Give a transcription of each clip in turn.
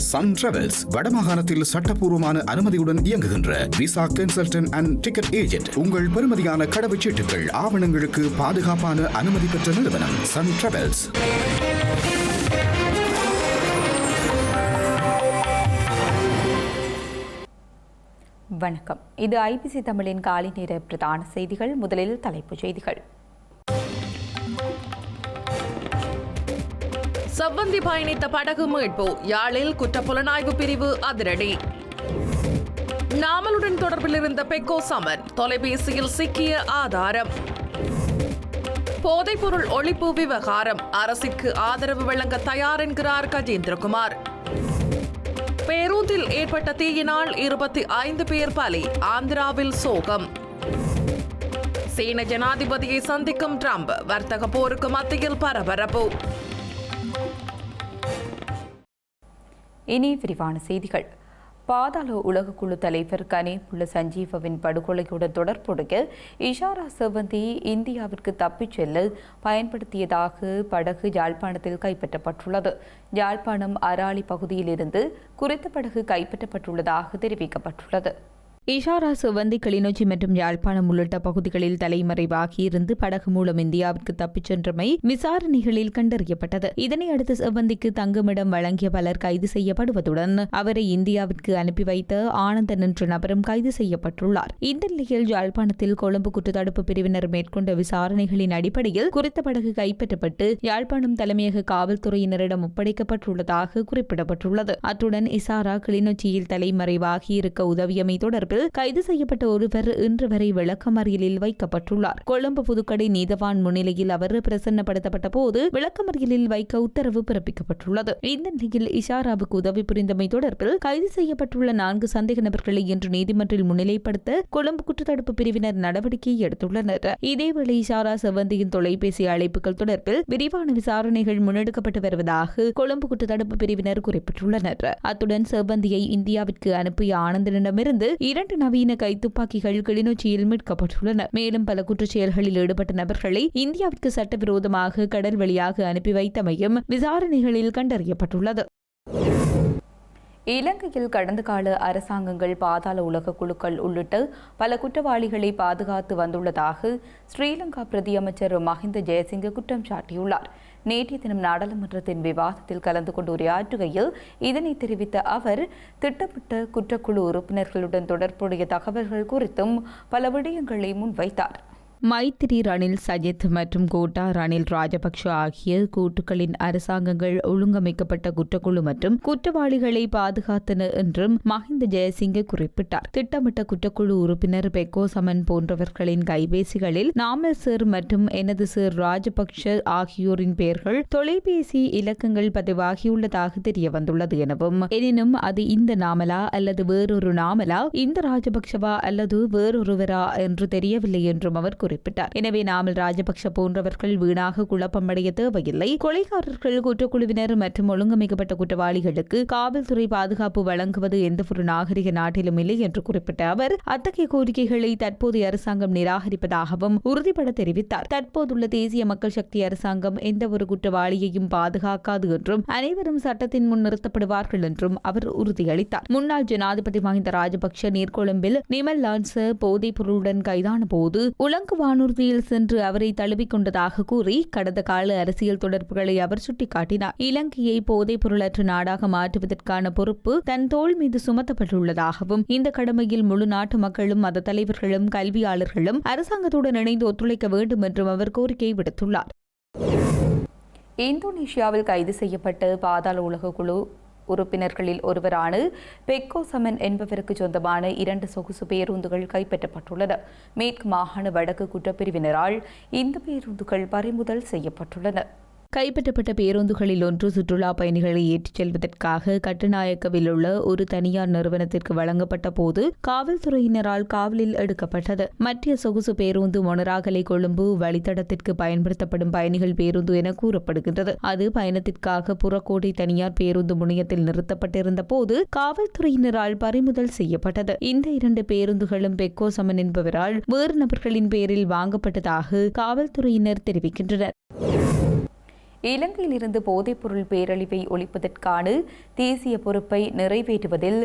Sun travels வடமாகாணத்தில் சட்டப்பூர்வமான அனுமதியுடன் இயங்குகின்ற visa consultant and ticket agent. உங்கள் பெறுமதியான கடவுச்சீட்டுகள் ஆவணங்களுக்கு பாதுகாப்பான அனுமதி பெற்ற நிறுவனம் சன் டிராவல்ஸ். வணக்கம். இது ஐபிசி தமிழின் காலை நேர பிரதான செய்திகள். முதலில் தலைப்புச் செய்திகள். செவ்வந்தி பயணித்த படகு மீட்பு, யாழில் குற்றப்புலனாய்வு பிரிவு அதிரடி. நாமலுடன் தொடர்பில் இருந்த பெக்கோ சமன் தொலைபேசியில் சிக்கிய ஆதாரம். போதைப்பொருள் ஒழிப்பு விவகாரம், அரசிற்கு ஆதரவு வழங்க தயார் என்கிறார் கஜேந்திரகுமார். பேருந்தில் ஏற்பட்ட தீயினால் 25 பேர் பலி, ஆந்திராவில் சோகம். சீன ஜனாதிபதியை சந்திக்கும் ட்ரம்ப், வர்த்தக போருக்கு மத்தியில் பரபரப்பு. இனி விரிவான செய்திகள். பாதாள உலகக்குழு தலைவர் கனேபுள்ள சஞ்சீவவின் படுகொலையுடன் தொடர்புடைய இஷாரா செவ்வந்தி இந்தியாவிற்கு தப்பிச் செல்ல பயன்படுத்தியதாக படகு யாழ்ப்பாணத்தில் கைப்பற்றப்பட்டுள்ளது. யாழ்ப்பாணம் அராலி பகுதியிலிருந்து குறித்த படகு கைப்பற்றப்பட்டுள்ளதாக தெரிவிக்கப்பட்டுள்ளது. இஷாரா செவ்வந்தி கிளிநொச்சி மற்றும் யாழ்ப்பாணம் உள்ளிட்ட பகுதிகளில் தலைமறைவாகியிருந்து படகு மூலம் இந்தியாவிற்கு தப்பிச் சென்றமை விசாரணைகளில் கண்டறியப்பட்டது. இதனையடுத்து செவ்வந்திக்கு தங்குமிடம் வழங்கிய பலர் கைது செய்யப்படுவதுடன் அவரை இந்தியாவிற்கு அனுப்பி வைத்த ஆனந்தன் என்ற நபரும் கைது செய்யப்பட்டுள்ளார். இந்த நிலையில் யாழ்ப்பாணத்தில் கொழும்பு குற்றத்தடுப்பு பிரிவினர் மேற்கொண்ட விசாரணைகளின் அடிப்படையில் குறித்த படகு கைப்பற்றப்பட்டு யாழ்ப்பாணம் தலைமையக காவல்துறையினரிடம் ஒப்படைக்கப்பட்டுள்ளதாக குறிப்பிடப்பட்டுள்ளது. அத்துடன் இஷாரா கிளிநொச்சியில் தலைமறைவாகியிருக்க உதவியமை தொடர்பில் கைது செய்யப்பட்ட ஒருவர் இன்று வரை விளக்கமறியலில் வைக்கப்பட்டுள்ளார். கொழும்பு புதுக்கடை நீதவான் முன்னிலையில் அவர் பிரசன்னப்படுத்தப்பட்ட போது விளக்கமறியலில் வைக்க உத்தரவு பிறப்பிக்கப்பட்டுள்ளது. இந்த நிலையில் இஷாராவுக்கு உதவி புரிந்தமை தொடர்பில் கைது செய்யப்பட்டுள்ள 4 சந்தேக நபர்களை இன்று நீதிமன்றில் முன்னிலைப்படுத்த கொழும்பு குற்றத்தடுப்பு பிரிவினர் நடவடிக்கை எடுத்துள்ளனர். இதேவேளை இஷாரா செவ்வந்தியின் தொலைபேசி அழைப்புகள் தொடர்பில் விரிவான விசாரணைகள் முன்னெடுக்கப்பட்டு வருவதாக கொழும்பு குற்றத்தடுப்பு பிரிவினர் குறிப்பிட்டுள்ளனர். அத்துடன் செவ்வந்தியை இந்தியாவிற்கு அனுப்பிய ஆனந்தனிடமிருந்து 2 நவீன கைத்துப்பாக்கிகள் கிளிநொச்சியில் மீட்கப்பட்டுள்ளன. மேலும் பல குற்றச்செயல்களில் ஈடுபட்ட நபர்களை இந்தியாவிற்கு சட்டவிரோதமாக கடல் வழியாக அனுப்பி வைத்தமையும் விசாரணைகளில் கண்டறியப்பட்டுள்ளது. இலங்கையில் கடந்த கால அரசாங்கங்கள் பாதாள உலக குழுக்கள் உள்ளிட்ட பல குற்றவாளிகளை பாதுகாத்து வந்துள்ளதாக ஸ்ரீலங்கா பிரதியமைச்சர் மஹிந்த ஜெயசிங்க குற்றம் சாட்டியுள்ளார். நேற்றைய தினம் நாடாளுமன்றத்தின் விவாதத்தில் கலந்து கொண்டு உரையாற்றுகையில் இதனை தெரிவித்த அவர், திட்டமிட்ட குற்றக்குழு உறுப்பினர்களுடன் தொடர்புடைய தகவல்கள் குறித்தும் பல விடயங்களை முன்வைத்தார். மைத்திரி ரணில் சஜித் மற்றும் கோட்டா ரணில் ராஜபக்ஷ ஆகிய கூட்டுகளின் அரசாங்கங்கள் ஒழுங்கமைக்கப்பட்ட குற்றக்குழு மற்றும் குற்றவாளிகளை பாதுகாத்தன என்றும் மஹிந்த ஜெயசிங்க குறிப்பிட்டார். திட்டமிட்ட குற்றக்குழு உறுப்பினர் பெக்கோ சமன் போன்றவர்களின் கைபேசிகளில் நாமல் சார் மற்றும் எனது சார் ராஜபக்ஷ ஆகியோரின் பெயர்கள் தொலைபேசி இலக்கங்கள் பதிவாகியுள்ளதாக தெரிய வந்துள்ளது எனவும், எனினும் அது இந்த நாமலா அல்லது வேறொரு நாமலா, இந்த ராஜபக்ஷவா அல்லது வேறொருவரா என்று தெரியவில்லை என்றும் அவர் குறிப்பிட்டார். எனவே நாமல் ராஜபக்ஷ போன்றவர்கள் வீணாக குழப்பமடைய தேவையில்லை. கொலைகாரர்கள், குற்றக்குழுவினர் மற்றும் ஒழுங்கமைக்கப்பட்ட குற்றவாளிகளுக்கு காவல்துறை பாதுகாப்பு வழங்குவது எந்தவொரு நாகரிக நாட்டிலும் இல்லை என்று குறிப்பிட்ட அவர், அத்தகைய கோரிக்கைகளை தற்போதைய அரசாங்கம் நிராகரிப்பதாகவும் உறுதிபட தெரிவித்தார். தற்போதுள்ள தேசிய மக்கள் சக்தி அரசாங்கம் எந்தவொரு குற்றவாளியையும் பாதுகாக்காது என்றும் அனைவரும் சட்டத்தின் முன் நிறுத்தப்படுவார்கள் என்றும் அவர் உறுதியளித்தார். முன்னாள் ஜனாதிபதி மஹிந்த ராஜபக்ஷ நீர்கொழும்பில் நிமல் லான்ச போதைப் பொருளுடன் கைதான போது உலங்கு வானூர்தியில் சென்று அவரை தழுவிக்கொண்டதாக கூறி கடந்த கால அரசியல் தொடர்புகளை அவர் சுட்டிக்காட்டினார். இலங்கையை போதைப் பொருளற்ற நாடாக மாற்றுவதற்கான பொறுப்பு தன் தோள் மீது சுமத்தப்பட்டுள்ளதாகவும், இந்த கடமையில் முழு நாட்டு மக்களும், மத தலைவர்களும், கல்வியாளர்களும் அரசாங்கத்துடன் இணைந்து ஒத்துழைக்க வேண்டும் என்றும் அவர் கோரிக்கை விடுத்துள்ளார். இந்தோனேஷியாவில் கைது செய்யப்பட்ட பாதாள உலக குழு உறுப்பினர்களில் ஒருவரான பெக்கோ சமன் என்பவருக்கு சொந்தமான 2 சொகுசு பேருந்துகள் கைப்பற்றப்பட்டுள்ளன. மேற்கு மாகாண வடக்கு குற்றப்பிரிவினரால் இந்த பேருந்துகள் பறிமுதல் செய்யப்பட்டுள்ளன. கைப்பற்றப்பட்ட பேருந்துகளில் ஒன்று சுற்றுலா பயணிகளை ஏற்றிச் செல்வதற்காக கட்டுநாயக்கவில் உள்ள ஒரு தனியார் நிறுவனத்திற்கு வழங்கப்பட்ட போது காவல்துறையினரால் காவலில் எடுக்கப்பட்டது. மற்ற சொகுசு பேருந்து மொனராகலை கொழும்பு வழித்தடத்திற்கு பயன்படுத்தப்படும் பயணிகள் பேருந்து என கூறப்படுகின்றது. அது பயணத்திற்காக புறக்கோட்டை தனியார் பேருந்து முனையத்தில் நிறுத்தப்பட்டிருந்த போது காவல்துறையினரால் பறிமுதல் செய்யப்பட்டது. இந்த 2 பேருந்துகளும் பெக்கோ சமன் என்பவரால் வேறு நபர்களின் பேரில் வாங்கப்பட்டதாக காவல்துறையினர் தெரிவிக்கின்றனர். இலங்கையிலிருந்து போதைப்பொருள் பேரழிவை ஒழிப்பதற்கான தேசிய பொறுப்பை நிறைவேற்றுவதில்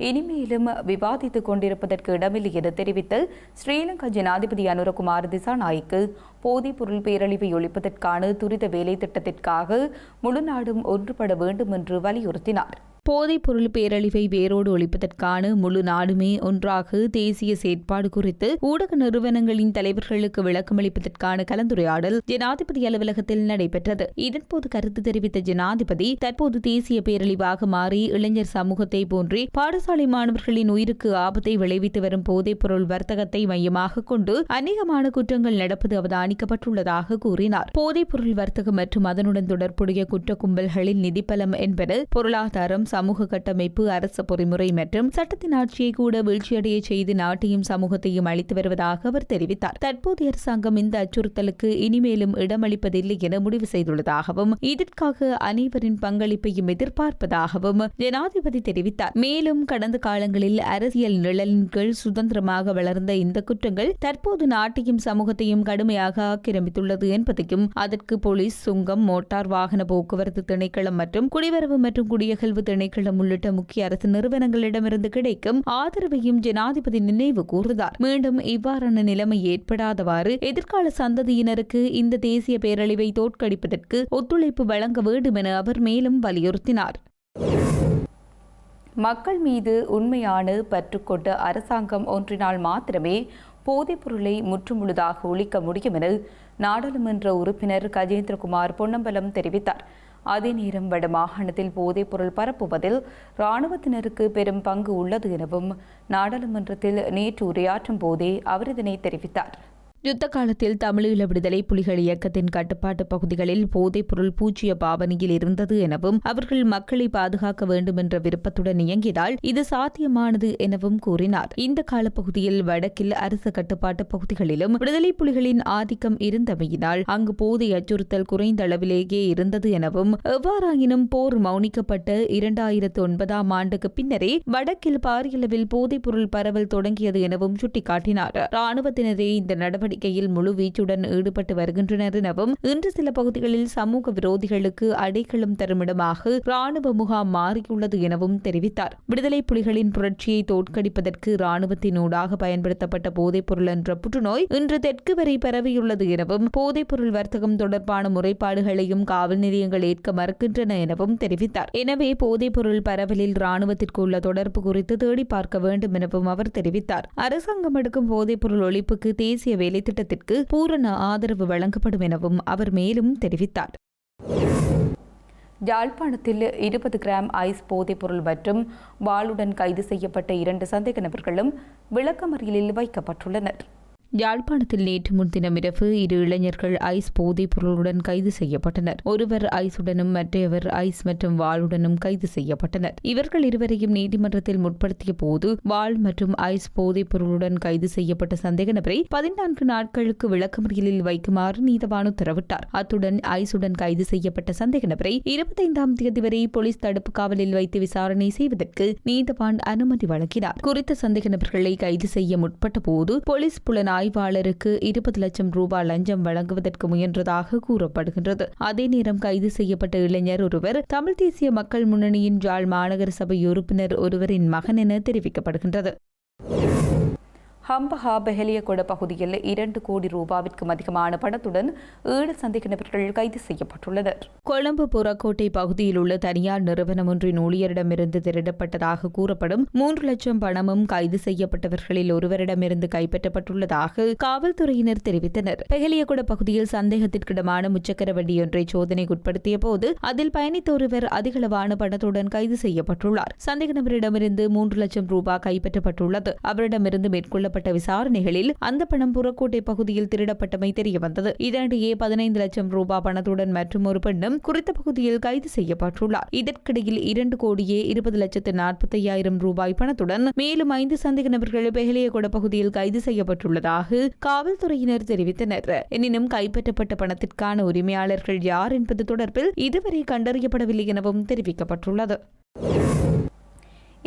இனிமேலும் விவாதித்துக் கொண்டிருப்பதற்கு இடமில்லை என தெரிவித்த ஸ்ரீலங்கா ஜனாதிபதி அனுரகுமார் திசாநாயக்கு போதைப்பொருள் பேரழிவை ஒழிப்பதற்கான துரித வேலை திட்டத்திற்காக முழு நாடும் ஒன்றுபட வேண்டும் என்று வலியுறுத்தினார். போதைப்பொருள் பேரழிவை வேரோடு ஒழிப்பதற்கான முழு நாடுமே ஒன்றாக தேசிய செயற்பாடு குறித்து ஊடக நிறுவனங்களின் தலைவர்களுக்கு விளக்கமளிப்பதற்கான கலந்துரையாடல் ஜனாதிபதி அலுவலகத்தில் நடைபெற்றது. இதன்போது கருத்து தெரிவித்த ஜனாதிபதி, தற்போது தேசிய பேரழிவாக மாறி இளைஞர் சமூகத்தை போன்றே பாடசாலை மாணவர்களின் உயிருக்கு ஆபத்தை விளைவித்து வரும் போதைப்பொருள் வர்த்தகத்தை மையமாக கொண்டு அநேகமான குற்றங்கள் நடப்பது அவதானிக்கப்பட்டுள்ளதாக கூறினார். போதைப்பொருள் வர்த்தகம் மற்றும் அதனுடன் தொடர்புடைய குற்ற கும்பல்களின் நிதிப்பலம் என்பது பொருளாதாரம், சமூக கட்டமைப்பு, அரசு பொறிமுறை மற்றும் சட்டத்தின் ஆட்சியை கூட வீழ்ச்சியடைய செய்து நாட்டையும் சமூகத்தையும் அளித்து வருவதாக அவர் தெரிவித்தார். தற்போதைய அரசாங்கம் இந்த அச்சுறுத்தலுக்கு இனிமேலும் இடமளிப்பதில்லை என முடிவு செய்துள்ளதாகவும் இதற்காக அனைவரின் பங்களிப்பையும் எதிர்பார்ப்பதாகவும் ஜனாதிபதி தெரிவித்தார். மேலும் கடந்த காலங்களில் அரசியல் நிழலின் கீழ் சுதந்திரமாக வளர்ந்த இந்த குற்றங்கள் தற்போது நாட்டையும் சமூகத்தையும் கடுமையாக ஆக்கிரமித்துள்ளது என்பதையும் அதற்கு போலீஸ், சுங்கம், மோட்டார் வாகன போக்குவரத்து திணைக்களம் மற்றும் குடிவரவு மற்றும் குடியகல்வு திணைக்களம் உள்ளிட்ட முக்கிய அரசு நிறுவனங்களிடமிருந்து கிடைக்கும் ஆதரவையும் ஜனாதிபதி நினைவு கூர்ந்தார். மீண்டும் இவ்வாறான நிலைமை ஏற்படாதவாறு எதிர்கால சந்ததியினருக்கு இந்த தேசிய பேரழிவை தோற்கடிப்பதற்கு ஒத்துழைப்பு வழங்க வேண்டும் என அவர் மேலும் வலியுறுத்தினார். மக்கள் மீது உண்மையான பற்று கொண்ட அரசாங்கம் ஒன்றினால் மாத்திரமே போதைப்பொருளை முற்றுமுழுதாக ஒழிக்க முடியும் என நாடாளுமன்ற உறுப்பினர் கஜேந்திரகுமார் பொன்னம்பலம் தெரிவித்தார். அதே நேரம் வடமாகாணத்தில் போதைப்பொருள் பரப்புவதில் இராணுவத்தினருக்கு பெரும் பங்கு உள்ளது எனவும் நாடாளுமன்றத்தில் நேற்று உரையாற்றும் போதே அவர் இதனை தெரிவித்தார். யுத்த காலத்தில் தமிழீழ விடுதலை புலிகள் இயக்கத்தின் கட்டுப்பாட்டு பகுதிகளில் போதைப்பொருள் பூஜ்ஜிய பாவனையில் இருந்தது எனவும் அவர்கள் மக்களை பாதுகாக்க வேண்டும் என்ற விருப்பத்துடன் இயங்கியதால் இது சாத்தியமானது எனவும் கூறினார். இந்த காலப்பகுதியில் வடக்கில் அரசு கட்டுப்பாட்டு பகுதிகளிலும் விடுதலை புலிகளின் ஆதிக்கம் இருந்தமையினால் அங்கு போதை அச்சுறுத்தல் குறைந்த அளவிலேயே இருந்தது எனவும் எவ்வாறாயினும் போர் மௌனிக்கப்பட்ட 2009ஆம் ஆண்டுக்கு பின்னரே வடக்கில் பாரியளவில் போதைப்பொருள் பரவல் தொடங்கியது எனவும் சுட்டிக்காட்டினார். இராணுவத்தினரே இந்த நடவடிக்கையில் முழு வீச்சுடன் ஈடுபட்டு வருகின்றனர் எனவும் இன்று சில பகுதிகளில் சமூக விரோதிகளுக்கு அடைக்கலம் தருமிடமாக இராணுவ முகாம் மாறியுள்ளது எனவும் தெரிவித்தார். விடுதலை புலிகளின் புரட்சியை தோற்கடிப்பதற்கு இராணுவத்தினூடாக பயன்படுத்தப்பட்ட போதைப்பொருள் என்ற புற்றுநோய் இன்று தெற்கு வரை பரவியுள்ளது எனவும் போதைப்பொருள் வர்த்தகம் தொடர்பான முறைப்பாடுகளையும் காவல் நிலையங்கள் ஏற்க மறுக்கின்றன எனவும் தெரிவித்தார். எனவே போதைப்பொருள் பரவலில் இராணுவத்திற்கு உள்ள தொடர்பு குறித்து தேடி பார்க்க வேண்டும் எனவும் அவர் தெரிவித்தார். அரசாங்கம் எடுக்கும் போதைப்பொருள் ஒழிப்புக்கு தேசிய வேலை திட்டத்திற்கு பூரண ஆதரவு வழங்கப்படும் எனவும் அவர் மேலும் தெரிவித்தார். யாழ்ப்பாணத்தில் 20 கிராம் ஐஸ் போதைப்பொருள் மற்றும் வாளுடன் கைது செய்யப்பட்ட 2 சந்தேக நபர்களும் விளக்கமறியலில் வைக்கப்பட்டுள்ளனர். யாழ்ப்பாணத்தில் நேற்று முன்தினம் இரவு 2 இளைஞர்கள் ஐஸ் போதைப் பொருளுடன் கைது செய்யப்பட்டனர். ஒருவர் ஐஸுடனும் மற்றவர் ஐஸ் மற்றும் வாளுடனும் கைது செய்யப்பட்டனர். இவர்கள் இருவரையும் நீதிமன்றத்தில் முற்படுத்திய போது வாள் மற்றும் ஐஸ் போதைப் பொருளுடன் கைது செய்யப்பட்ட சந்தேக நபரை 14 நாட்களுக்கு விளக்கமறியலில் வைக்குமாறு நீதவான் உத்தரவிட்டார். அத்துடன் ஐஸுடன் கைது செய்யப்பட்ட சந்தேக நபரை 25ஆம் தேதி வரை போலீஸ் தடுப்பு காவலில் வைத்து விசாரணை செய்வதற்கு நீதவான் அனுமதி வழங்கினார். குறித்த சந்தேக நபர்களை கைது செய்ய முற்பட்ட போது போலீஸ் புலனாய்வு ஆய்வாளருக்கு 20 லட்சம் ரூபாய் லஞ்சம் வழங்குவதற்கு முயன்றதாக கூறப்படுகின்றது. அதே நேரம் கைது செய்யப்பட்ட இளைஞர் ஒருவர் தமிழ் தேசிய மக்கள் முன்னணியின் யாழ் மாநகர சபை உறுப்பினர் ஒருவரின் மகன் என தெரிவிக்கப்படுகின்றது. ஹம்பஹா பெஹலியகொட பகுதியில் 2 கோடி ரூபாவிற்கும் அதிகமான பணத்துடன் 7 சந்தேக நபர்கள் கைது செய்யப்பட்டுள்ளனர். கொழும்பு புறக்கோட்டை பகுதியில் உள்ள தனியார் நிறுவனம் ஒன்றின் ஊழியரிடமிருந்து திருடப்பட்டதாக கூறப்படும் 3 லட்சம் பணமும் கைது செய்யப்பட்டவர்களில் ஒருவரிடமிருந்து கைப்பற்றப்பட்டுள்ளதாக காவல்துறையினர் தெரிவித்தனர். பெஹலியகொட பகுதியில் சந்தேகத்திற்கிடமான முச்சக்கர வண்டியொன்றை சோதனைக்குட்படுத்திய போது அதில் பயணித்த ஒருவர் அதிகளவான பணத்துடன் கைது செய்யப்பட்டுள்ளார். சந்தேக நபரிடமிருந்து 3 லட்சம் ரூபாய் கைப்பற்றப்பட்டுள்ளது. அவரிடமிருந்து மேற்கொள்ள விசாரணைகளில் அந்த பணம் புறக்கோட்டை பகுதியில் திருடப்பட்டமை தெரியவந்தது. இதனிடையே 15 லட்சம் ரூபாய் பணத்துடன் மற்றும் ஒரு பெண்ணும் குறித்த பகுதியில் கைது செய்யப்பட்டுள்ளார். இதற்கிடையில் 2 கோடியே 20,45,000 ரூபாய் பணத்துடன் மேலும் 5 சந்தேக நபர்கள் பெஹலியகொட பகுதியில் கைது செய்யப்பட்டுள்ளதாக காவல்துறையினர் தெரிவித்தனர். எனினும் கைப்பற்றப்பட்ட பணத்திற்கான உரிமையாளர்கள் யார் என்பது தொடர்பில் இதுவரை கண்டறியப்படவில்லை எனவும் தெரிவிக்கப்பட்டுள்ளது.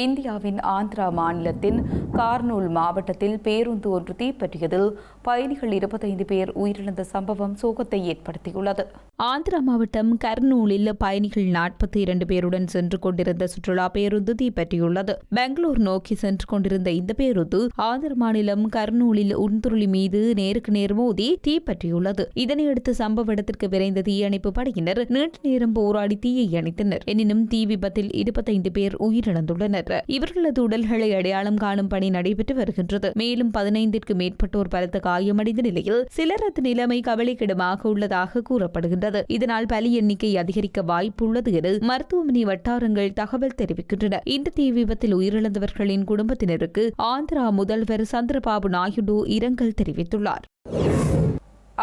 இந்தியாவின் ஆந்திரா மாநிலத்தின் கார்னூல் மாவட்டத்தில் பேருந்து ஒன்று தீப்பற்றியதில் பயணிகள் 25 பேர் உயிரிழந்த சம்பவம் சோகத்தை ஏற்படுத்தியுள்ளது. ஆந்திரா மாவட்டம் கர்னூலில் பயணிகள் 42 பேருடன் சென்று கொண்டிருந்த சுற்றுலா பேருந்து தீப்பற்றியுள்ளது. பெங்களூர் நோக்கி சென்று கொண்டிருந்த இந்த பேருந்து ஆந்திர மாநிலம் கர்னூலில் உந்துருளி மீது நேருக்கு நேர் மோதி தீப்பற்றியுள்ளது. இதனையடுத்து சம்பவ இடத்திற்கு விரைந்த தீயணைப்பு படையினர் நீண்ட நேரம் போராடி தீயை அணைத்தனர். எனினும் தீ விபத்தில் 25 பேர் உயிரிழந்துள்ளனர். இவர்களது உடல்களை அடையாளம் காணும் பணி நடைபெற்று வருகின்றது. மேலும் 15ற்கு மேற்பட்டோர் பலத்த காயமடைந்த நிலையில் சிலரது நிலைமை கவலைக்கிடமாக உள்ளதாக கூறப்படுகின்றது. இதனால் பலி எண்ணிக்கை அதிகரிக்க வாய்ப்புள்ளது என மருத்துவமனை வட்டாரங்கள் தகவல் தெரிவிக்கின்றன. இந்த தீ விபத்தில் உயிரிழந்தவர்களின் குடும்பத்தினருக்கு ஆந்திரா முதல்வர் சந்திரபாபு நாயுடு இரங்கல் தெரிவித்துள்ளார்.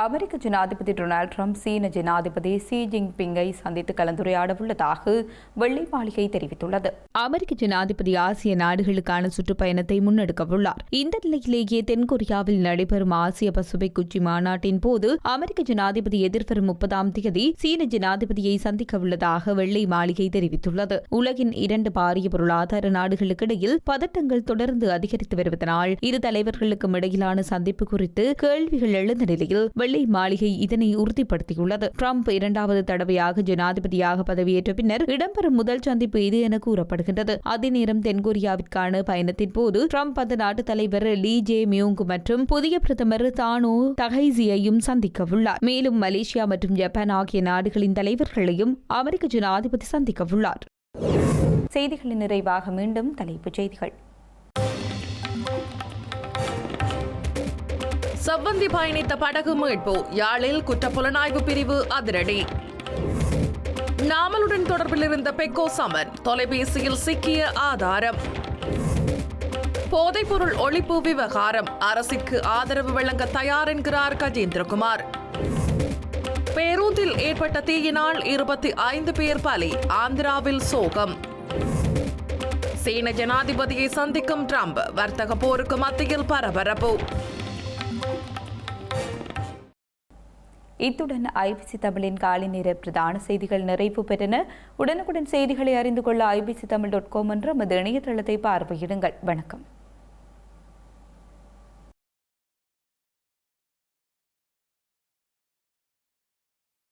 அமெரிக்க ஜனாதிபதி டொனால்டு டிரம்ப் சீன ஜனாதிபதி ஷி ஜின்பிங்கை சந்தித்து கலந்துரையாட உள்ளதாக வெள்ளை மாளிகை தெரிவித்துள்ளது. அமெரிக்க ஜனாதிபதி ஆசிய நாடுகளுக்கான சுற்றுப்பயணத்தை முன்னெடுக்கவுள்ளார். இந்த நிலையிலேயே தென்கொரியாவில் நடைபெறும் ஆசிய பசுபிக் உச்சி மாநாட்டின் போது அமெரிக்க ஜனாதிபதி எதிர்வரும் 30ஆம் தேதி சீன ஜனாதிபதியை சந்திக்க உள்ளதாக வெள்ளை மாளிகை தெரிவித்துள்ளது. உலகின் 2 பாரிய பொருளாதார நாடுகளுக்கிடையில் பதட்டங்கள் தொடர்ந்து அதிகரித்து வருவதனால் இரு தலைவர்களுக்கும் இடையிலான சந்திப்பு குறித்து கேள்விகள் எழுந்த நிலையில் வெள்ளை மாளிகை இதனை உறுதிப்படுத்தியுள்ளது. டிரம்ப் 2வது தடவையாக ஜனாதிபதியாக பதவியேற்ற பின்னர் இடம்பெறும் முதல் சந்திப்பு இது என கூறப்படுகின்றது. அதே நேரம் தென்கொரியாவிற்கான பயணத்தின் போது டிரம்ப் அந்த நாட்டு தலைவர் லீ ஜே மியூங் மற்றும் புதிய பிரதமர் தானோ தகைசியையும் சந்திக்க உள்ளார். மேலும் மலேசியா மற்றும் ஜப்பான் ஆகிய நாடுகளின் தலைவர்களையும் அமெரிக்க ஜனாதிபதி சந்திக்க உள்ளார். செய்திகளின் நிறைவாக மீண்டும் தலைப்புச் செய்திகள். செவ்வந்தி பயணித்த படகு மீட்பு, யாழில் குற்றப்புலனாய்வு பிரிவு அதிரடி. நாமலுடன் தொடர்பில் இருந்த பெக்கோ சமன், தொலைபேசியில் சிக்கிய ஆதாரம். போதைப்பொருள் ஒழிப்பு விவகாரம், அரசிற்கு ஆதரவு வழங்க தயார் என்கிறார் கஜேந்திரகுமார். பேருந்தில் ஏற்பட்ட தீயினால் 25 பேர் பலி, ஆந்திராவில் சோகம். சீன ஜனாதிபதியை சந்திக்கும் டிரம்ப், வர்த்தக போருக்கு மத்தியில் பரபரப்பு. இத்துடன் ஐபிசி தமிழின் காலை நேர பிரதான செய்திகள் நிறைவு பெற்றன. உடனுக்குடன் செய்திகளை அறிந்து கொள்ள ibctamil.com என்ற நமது இணையதளத்தை பார்வையிடுங்கள். வணக்கம்.